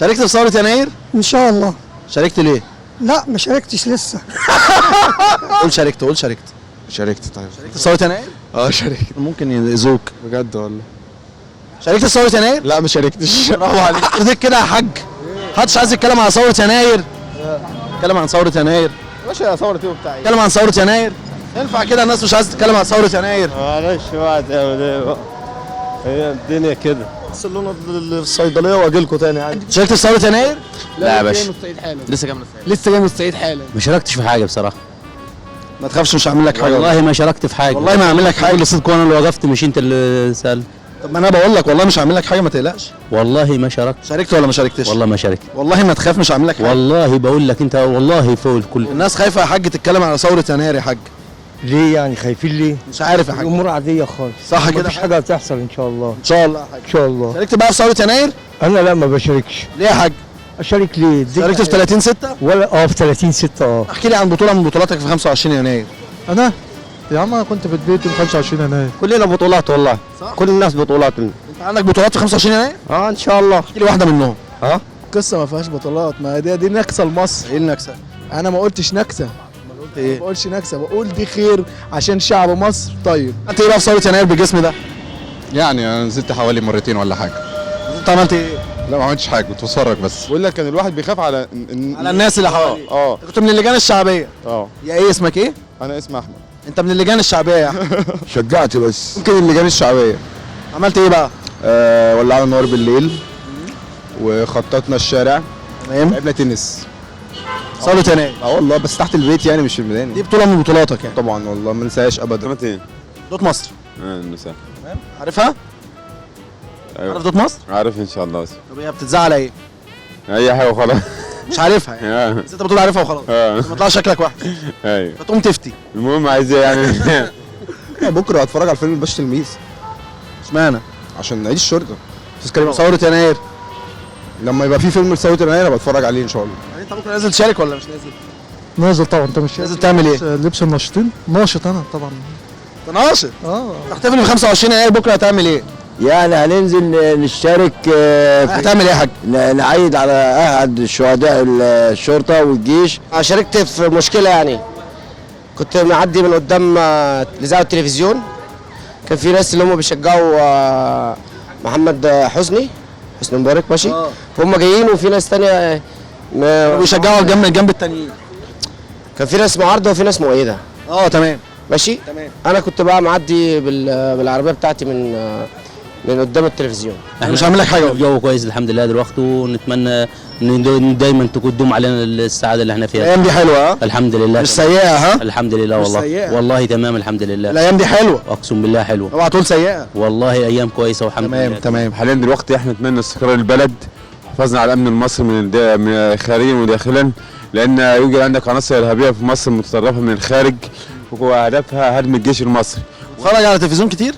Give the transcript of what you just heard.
شاركت في ثورة يناير؟ ان شاء الله. شاركت ليه؟ لا ما شاركتش لسه. قول شاركت، قول شاركت. شاركت. طيب شاركت في ثورة يناير؟ شاركت ممكن يأذوك. بجد والله. شاركت في ثورة يناير؟ لا ما شاركتش. برافو عليك. حضرتك كده يا حاج. محدش عايز يتكلم عن ثورة يناير. اتكلم عن ثورة يناير. ماشي ثورة ايه وبتاع ايه؟ اتكلم عن ثورة يناير. ينفع كده الناس مش عايزة تتكلم عن ثورة يناير؟ معلش بقى تعمل ايه بقى؟ هي الدنيا كده. وصلونا الصيدلية واجي لكم تاني عادي. شاركت في ثورة يناير؟ لا يا باشا لسه جاي من الصعيد. لسه جاي من الصعيد حالا. ما شاركتش في حاجه بصراحه. ما تخافش مش هعمل لك حاجة. والله ما شاركت في حاجه. والله ما هعمل لك حاجة. بقول لصدق وانا اللي وقفت مش انت اللي سألت. طب ما انا بقول لك والله مش هعمل لك حاجة ما تقلقش. والله ما شاركت. شاركت ولا ما شاركتش؟ والله ما شاركت. والله ما تخاف مش هعمل لك حاجة. والله بقول لك انت والله فوق الكل. الناس خايفة يا حاج تتكلم على ثورة يناير يا حاج. ليه يعني خايفين ليه؟ مش عارف يا حاج. الامور عاديه خالص. صح كده. مفيش حاجه هتحصل ان شاء الله. ان شاء الله يا حاج. ان شاء الله. شاركت بقى في ثورة يناير؟ انا لا ما بشاركش. ليه يا حاج؟ اشارك ليه؟ شاركت في 30/6؟ ولا في 30/6 احكي لي عن بطولة من بطولاتك في 25 يناير. انا يا عم انا كنت في البيت يوم 25 يناير. كلنا بطولات والله. صح؟ كل الناس بطولات. انت عندك بطولات في 25 يناير؟ ان شاء الله. احكي لي واحدة منهم. قصه ما فيهاش بطولات، ما دي نكسه لمصر. ايه النكسة؟ انا ما قلتش نكسه، قلت ما ايه؟ بقولش نكسه، بقول دي خير عشان شعب مصر. طيب انت ايه بقى في ثورة يناير بالجسم ده؟ يعني انا نزلت حوالي مرتين ولا حاجه. انت عملت ايه؟ لا ما عملتش حاجه، كنت بتفرج بس. بقول لك كان الواحد بيخاف على على الناس اللي حواليك. انت كنت من اللجان الشعبية. يا ايه اسمك ايه؟ انا اسمي احمد. انت من اللجان الشعبية يا احمد. شجعت بس. ممكن اللجان الشعبيه. عملت ايه بقى؟ ولعنا النار بالليل وخططنا الشارع. تمام. لعبنا تنس. ثورة يناير. والله بس تحت البيت يعني مش في الميدان. دي بطولة من بطولاتك يعني. طبعا والله ما ننساهاش ابدا. ايه؟ دوت مصر. المساء. عارفها؟ ايوه عارف دوت مصر؟ عارف ان شاء الله. طب هي بتتزعل ايه؟ اي حاجه وخلاص. مش عارفها يعني. بس انت بتقول عارفها وخلاص. ما طلعش شكلك وحش. ايوه. فتقوم تفتي. المهم عايز ايه يعني؟ بكره هتفرج على فيلم الباشا تلميذ اشمعنى؟ عشان عيد الشرطه. ثورة يناير. لما يبقى في فيلم لثوره يناير ابقى اتفرج عليه ان شاء الله. يعني انت ممكن نازل تشارك ولا مش نازل؟ نازل طبعا. انت مش نازل تعمل ايه؟ لبس الناشطين. ناشط انا طبعا. انت ناشط. تحتفل ب 25 يناير بكره هتعمل ايه؟ يعني هننزل نشترك هتعمل ايه يا حاج؟ نعيد على احد شهداء الشرطه والجيش. شاركت في مشكله يعني، كنت معدي من قدام الاذاعه والتلفزيون، كان في ناس اللي هم بيشجعوا محمد حسني مبارك ماشي. هم جايين وفي ناس تانية بيشجعوا الجنب التانيين. كان في ناس معارضه وفي ناس مؤيده. تمام ماشي. تمام. انا كنت بقى معدي بالعربيه بتاعتي من قدام التلفزيون. احنا مش هعمل لك حاجه. الجو كويس الحمد لله دلوقتي، ونتمنى ان دايما تقدم علينا السعاده اللي احنا فيها. الايام دي حلوه. ها الحمد لله. مش سيئه. ها الحمد لله والله. سيئة. والله تمام الحمد لله. الايام دي حلوه. اقسم بالله حلوه. اوعى تقول سيئه. والله ايام كويسه والحمد لله. تمام. حاليا دلوقتي احنا نتمنى استقرار البلد، حفاظنا على الامن المصري من خارجيا وداخلا، لان يوجد عندك عناصر ارهابيه في مصر متطرفه من الخارج وهدفها هدم الجيش المصري. اتفرج على تلفزيون كتير؟